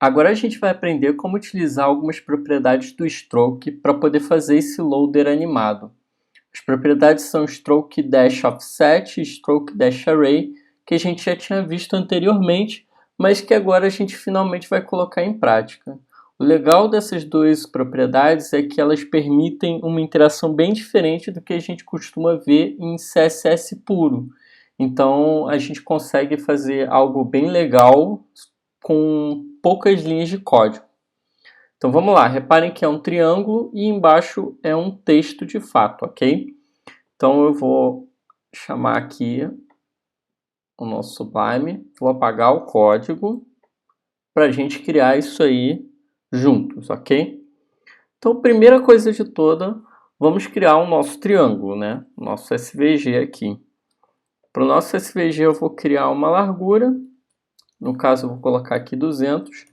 Agora a gente vai aprender como utilizar algumas propriedades do Stroke para poder fazer esse loader animado. As propriedades são Stroke Dash Offset e Stroke Dash Array, que a gente já tinha visto anteriormente, mas que agora a gente finalmente vai colocar em prática. O legal dessas duas propriedades é que elas permitem uma interação bem diferente do que a gente costuma ver em CSS puro. Então a gente consegue fazer algo bem legal com poucas linhas de código. Então vamos lá, reparem que é um triângulo e embaixo é um texto de fato, ok? Então eu vou chamar aqui o nosso Sublime, vou apagar o código para a gente criar isso aí juntos, ok? Então, primeira coisa de toda, vamos criar o nosso triângulo, né? O nosso SVG aqui. Para o nosso SVG eu vou criar uma largura, no caso eu vou colocar aqui 200,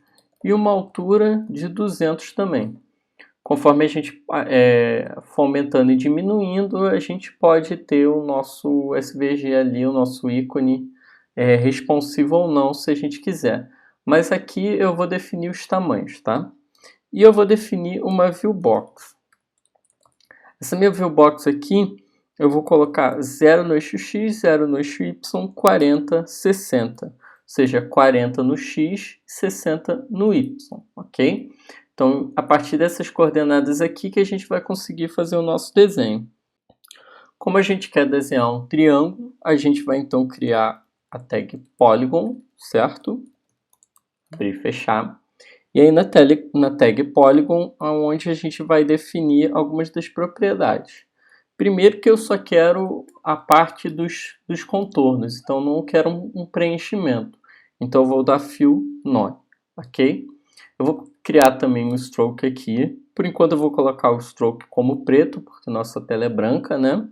e uma altura de 200 também. Conforme a gente for aumentando e diminuindo, a gente pode ter o nosso SVG ali, o nosso ícone responsivo ou não, se a gente quiser. Mas aqui eu vou definir os tamanhos, tá? E eu vou definir uma viewbox. Essa minha viewbox aqui, eu vou colocar 0 no eixo x, 0 no eixo y, 40, 60. Ou seja, 40 no x, 60 no y, ok? Então, a partir dessas coordenadas aqui que a gente vai conseguir fazer o nosso desenho. Como a gente quer desenhar um triângulo, a gente vai então criar a tag Polygon, certo? Abrir e fechar. E aí na tag Polygon, onde a gente vai definir algumas das propriedades. Primeiro que eu só quero a parte dos contornos, então não quero um preenchimento. Então eu vou dar Fill None, ok? Eu vou criar também um Stroke aqui. Por enquanto eu vou colocar o Stroke como preto, porque nossa tela é branca, né?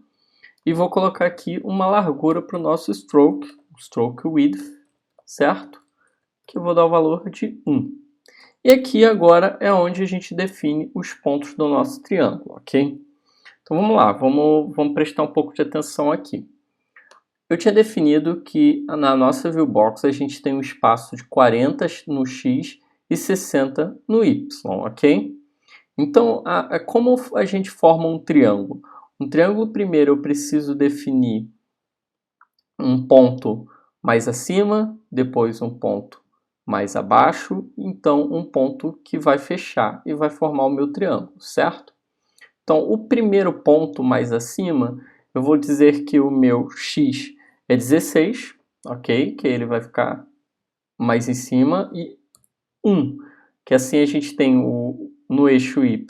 E vou colocar aqui uma largura para o nosso Stroke Width, certo? Que eu vou dar o valor de 1. E aqui agora é onde a gente define os pontos do nosso triângulo, ok? Então vamos lá, vamos prestar um pouco de atenção aqui. Eu tinha definido que na nossa viewbox a gente tem um espaço de 40 no x e 60 no y, ok? Então, como a gente forma um triângulo? Um triângulo, primeiro, eu preciso definir um ponto mais acima, depois um ponto mais abaixo, então um ponto que vai fechar e vai formar o meu triângulo, certo? Então, o primeiro ponto mais acima, eu vou dizer que o meu x é 16, ok? Que ele vai ficar mais em cima, e 1, que assim a gente tem no eixo y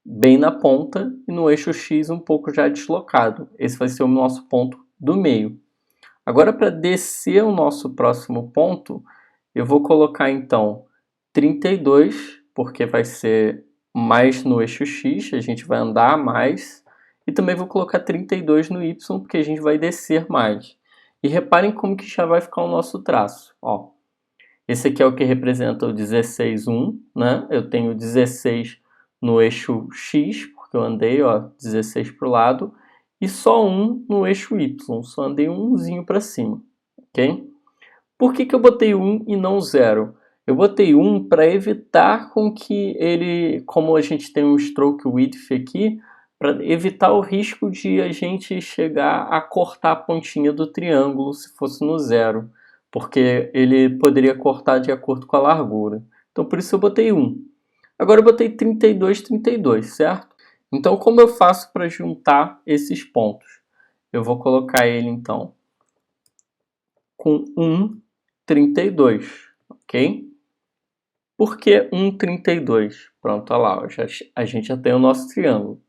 bem na ponta e no eixo x um pouco já deslocado. Esse vai ser o nosso ponto do meio. Agora, para descer o nosso próximo ponto, eu vou colocar então 32, porque vai ser mais no eixo x, a gente vai andar mais. E também vou colocar 32 no y, porque a gente vai descer mais. E reparem como que já vai ficar o nosso traço. Ó, esse aqui é o que representa o 16, 1, né? Eu tenho 16 no eixo x, porque eu andei 16 para o lado. E só 1 no eixo y, só andei umzinho para cima, ok? Por que eu botei 1 e não 0? Eu botei 1 para evitar com que ele, como a gente tem um stroke width aqui, para evitar o risco de a gente chegar a cortar a pontinha do triângulo se fosse no 0, porque ele poderia cortar de acordo com a largura. Então por isso eu botei 1. Agora eu botei 32, 32, certo? Então, como eu faço para juntar esses pontos? Eu vou colocar ele, então, com 1, 32, ok? Por que 1, 32? Pronto, olha lá, a gente já tem o nosso triângulo.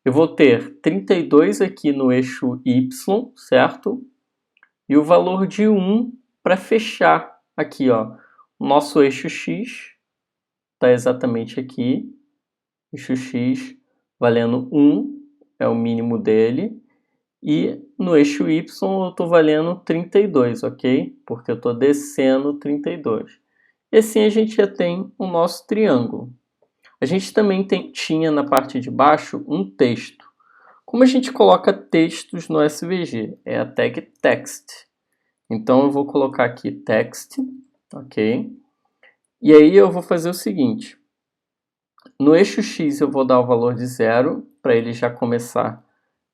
Eu vou ter 32 aqui no eixo y, certo? E o valor de 1 para fechar aqui, ó. O nosso eixo x está exatamente aqui. Eixo x valendo 1, é o mínimo dele. E no eixo y eu estou valendo 32, ok? Porque eu estou descendo 32. E assim a gente já tem o nosso triângulo. A gente também tinha na parte de baixo um texto. Como a gente coloca textos no SVG? É a tag text. Então eu vou colocar aqui text, ok? E aí eu vou fazer o seguinte. No eixo X eu vou dar o valor de 0, para ele já começar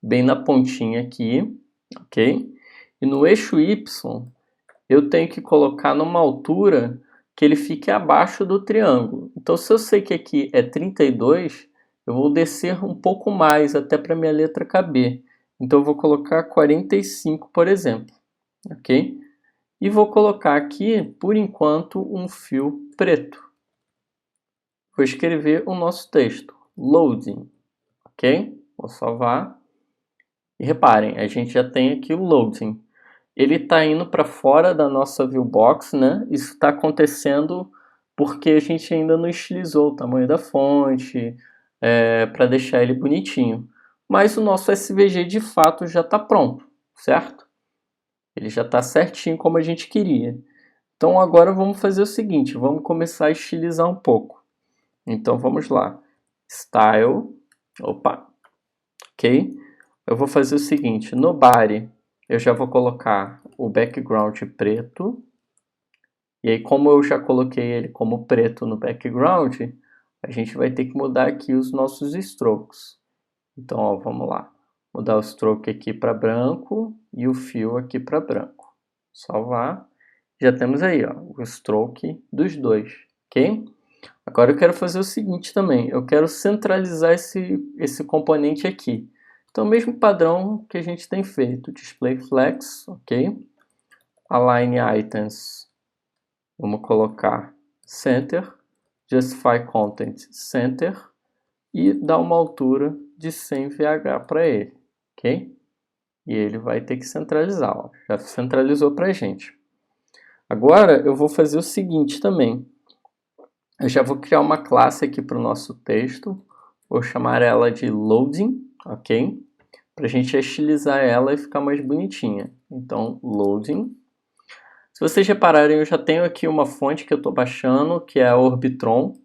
bem na pontinha aqui, ok? E no eixo Y eu tenho que colocar numa altura que ele fique abaixo do triângulo. Então, se eu sei que aqui é 32, eu vou descer um pouco mais até para minha letra caber. Então, eu vou colocar 45, por exemplo, ok? E vou colocar aqui, por enquanto, um fio preto. Vou escrever o nosso texto, loading, ok? Vou salvar. E reparem, a gente já tem aqui o loading. Ele está indo para fora da nossa viewbox, né? Isso está acontecendo porque a gente ainda não estilizou o tamanho da fonte para deixar ele bonitinho. Mas o nosso SVG de fato já está pronto, certo? Ele já está certinho como a gente queria. Então agora vamos fazer o seguinte, vamos começar a estilizar um pouco. Então vamos lá, Style, opa, ok? Eu vou fazer o seguinte, no body eu já vou colocar o background preto. E aí, como eu já coloquei ele como preto no background, a gente vai ter que mudar aqui os nossos strokes. Então, ó, vamos lá. Mudar o stroke aqui para branco e o fio aqui para branco. Salvar. Já temos aí, ó, o stroke dos dois, ok? Agora eu quero fazer o seguinte também. Eu quero centralizar esse componente aqui. Então, o mesmo padrão que a gente tem feito. Display Flex, ok? Align Items, vamos colocar Center. Justify Content Center. E dar uma altura de 100 VH para ele, ok? E ele vai ter que centralizar, ó. Já centralizou para a gente. Agora eu vou fazer o seguinte também. Eu já vou criar uma classe aqui para o nosso texto. Vou chamar ela de Loading, ok? Para a gente estilizar ela e ficar mais bonitinha. Então, Loading. Se vocês repararem, eu já tenho aqui uma fonte que eu estou baixando, que é a Orbitron.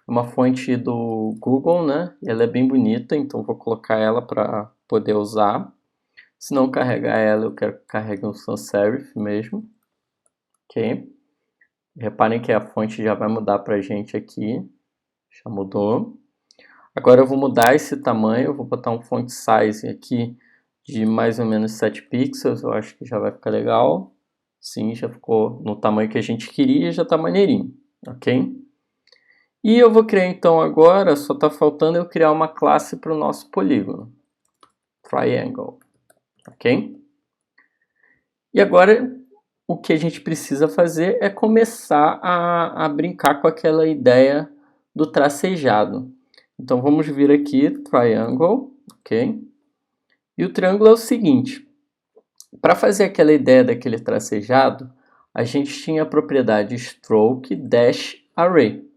Uma fonte do Google, né? E ela é bem bonita, então vou colocar ela para poder usar. Se não carregar ela, eu quero que carregue um sans serif mesmo. Ok? Reparem que a fonte já vai mudar para a gente aqui. Já mudou. Agora eu vou mudar esse tamanho, eu vou botar um font size aqui de mais ou menos 7 pixels, eu acho que já vai ficar legal. Sim, já ficou no tamanho que a gente queria, já está maneirinho, ok? E eu vou criar então agora, só está faltando eu criar uma classe para o nosso polígono. Triangle, ok? E agora o que a gente precisa fazer é começar a brincar com aquela ideia do tracejado. Então vamos vir aqui, Triangle, ok? E o triângulo é o seguinte, para fazer aquela ideia daquele tracejado, a gente tinha a propriedade stroke dash array.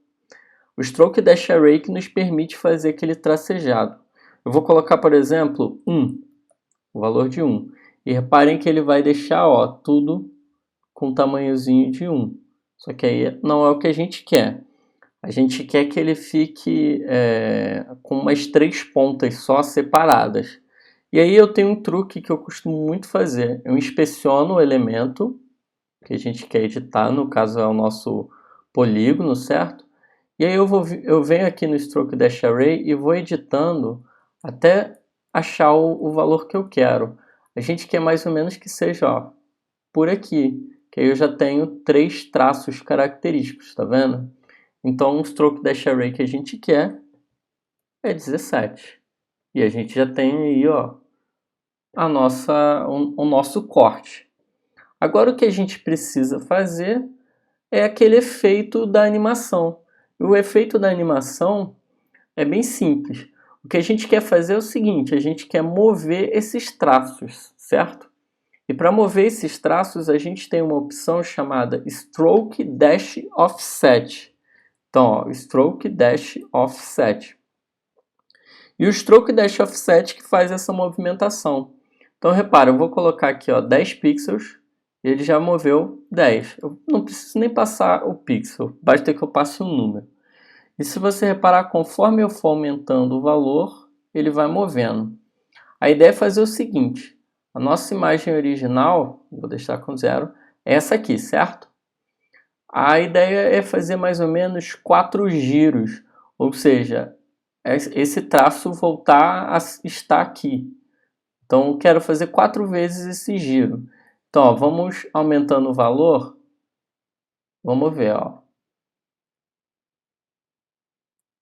O stroke dash array que nos permite fazer aquele tracejado. Eu vou colocar, por exemplo, 1, o valor de 1. E reparem que ele vai deixar, ó, tudo com tamanhozinho de 1. Só que aí não é o que a gente quer. A gente quer que ele fique com umas 3 pontas só separadas. E aí eu tenho um truque que eu costumo muito fazer. Eu inspeciono o elemento que a gente quer editar, no caso é o nosso polígono, certo? E aí eu venho aqui no Stroke Dash Array e vou editando até achar o valor que eu quero. A gente quer mais ou menos que seja, ó, por aqui, que aí eu já tenho 3 traços característicos, tá vendo? Então, o Stroke Dash Array que a gente quer é 17. E a gente já tem aí, ó, o nosso corte. Agora o que a gente precisa fazer é aquele efeito da animação. O efeito da animação é bem simples. O que a gente quer fazer é o seguinte, a gente quer mover esses traços, certo? E para mover esses traços, a gente tem uma opção chamada Stroke Dash Offset. Então, ó, Stroke Dash Offset. E o Stroke Dash Offset que faz essa movimentação. Então, repara, eu vou colocar aqui, ó, 10 pixels, e ele já moveu 10. Eu não preciso nem passar o pixel, basta que eu passe um número. E se você reparar, conforme eu for aumentando o valor, ele vai movendo. A ideia é fazer o seguinte, a nossa imagem original, vou deixar com 0, é essa aqui, certo? A ideia é fazer mais ou menos 4 giros, ou seja, esse traço voltar a estar aqui. Então, eu quero fazer 4 vezes esse giro. Então, ó, vamos aumentando o valor. Vamos ver, ó.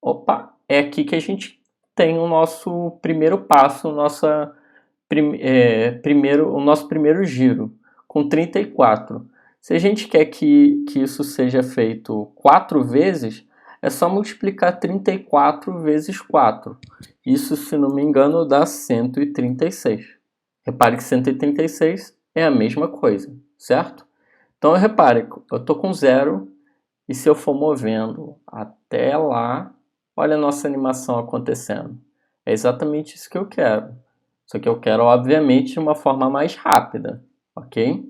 Opa, é aqui que a gente tem o nosso primeiro passo, o nosso primeiro giro, com 34. Se a gente quer que isso seja feito 4 vezes, é só multiplicar 34 vezes 4. Isso, se não me engano, dá 136. Repare que 136 é a mesma coisa, certo? Então, repare, eu estou com 0 e se eu for movendo até lá, olha a nossa animação acontecendo. É exatamente isso que eu quero. Só que eu quero, obviamente, de uma forma mais rápida, ok?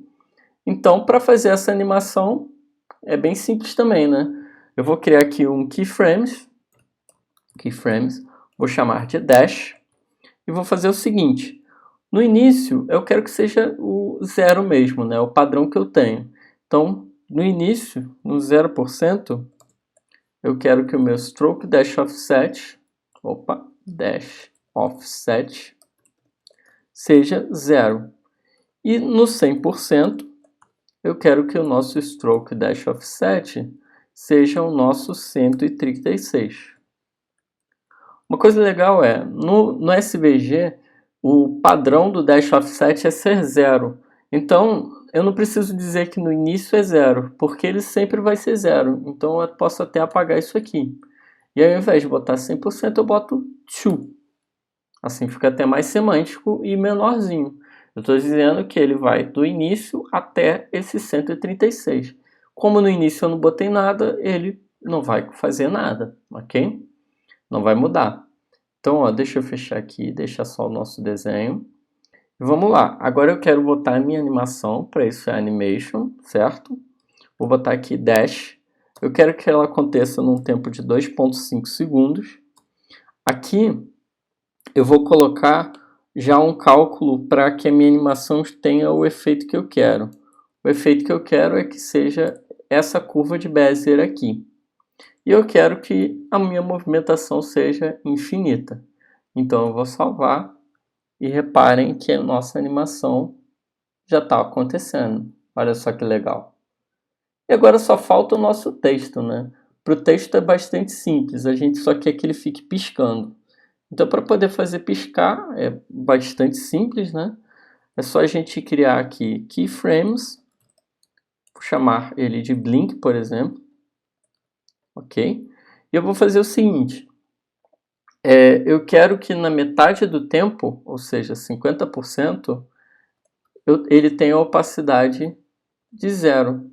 Então, para fazer essa animação, é bem simples também, né? Eu vou criar aqui um keyframes, vou chamar de dash, e vou fazer o seguinte. No início, eu quero que seja o 0 mesmo, né? O padrão que eu tenho. Então, no início, no 0%, eu quero que o meu stroke dash offset, seja 0. E no 100%, eu quero que o nosso stroke dash offset seja o nosso 136. Uma coisa legal é, no SVG, o padrão do dash offset é ser 0. Então, eu não preciso dizer que no início é 0, porque ele sempre vai ser 0. Então, eu posso até apagar isso aqui. E aí, ao invés de botar 100%, eu boto 2. Assim fica até mais semântico e menorzinho. Eu estou dizendo que ele vai do início até esse 136. Como no início eu não botei nada, ele não vai fazer nada, ok? Não vai mudar. Então, ó, deixa eu fechar aqui, deixar só o nosso desenho. Vamos lá, agora eu quero botar a minha animação, para isso é animation, certo? Vou botar aqui dash. Eu quero que ela aconteça num tempo de 2,5 segundos. Aqui eu vou colocar já um cálculo para que a minha animação tenha o efeito que eu quero. O efeito que eu quero é que seja essa curva de Bezier aqui. E eu quero que a minha movimentação seja infinita. Então eu vou salvar e reparem que a nossa animação já está acontecendo. Olha só que legal. E agora só falta o nosso texto, né? Para o texto é bastante simples, a gente só quer que ele fique piscando. Então, para poder fazer piscar, é bastante simples, né? É só a gente criar aqui keyframes, vou chamar ele de blink, por exemplo, ok? E eu vou fazer o seguinte, eu quero que na metade do tempo, ou seja, 50%, ele tenha a opacidade de 0.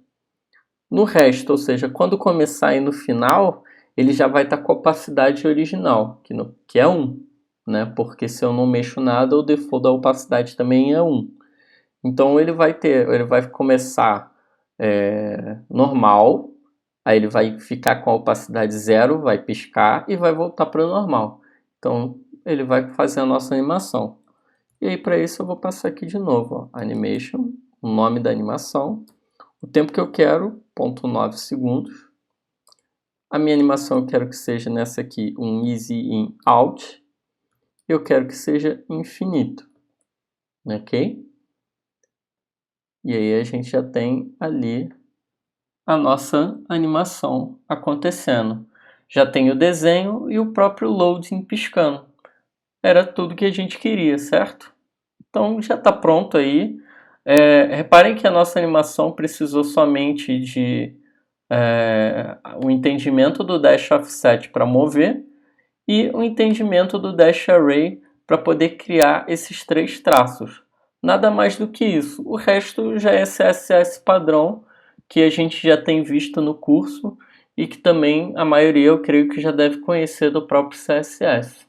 No resto, ou seja, quando começar e no final, ele já vai estar com a opacidade original, que é 1. Né? Porque se eu não mexo nada, o default da opacidade também é 1. Então ele vai começar normal, aí ele vai ficar com a opacidade 0, vai piscar e vai voltar para o normal. Então ele vai fazer a nossa animação. E aí para isso eu vou passar aqui de novo, ó, animation, o nome da animação, o tempo que eu quero, 0,9 segundos. A minha animação eu quero que seja nessa aqui, um easy in out. Eu quero que seja infinito, ok? E aí a gente já tem ali a nossa animação acontecendo. Já tem o desenho e o próprio loading piscando. Era tudo que a gente queria, certo? Então já está pronto aí. Reparem que a nossa animação precisou somente de o entendimento do dash offset para mover e o entendimento do dash array para poder criar esses 3 traços. Nada mais do que isso. O resto já é CSS padrão que a gente já tem visto no curso e que também a maioria eu creio que já deve conhecer do próprio CSS.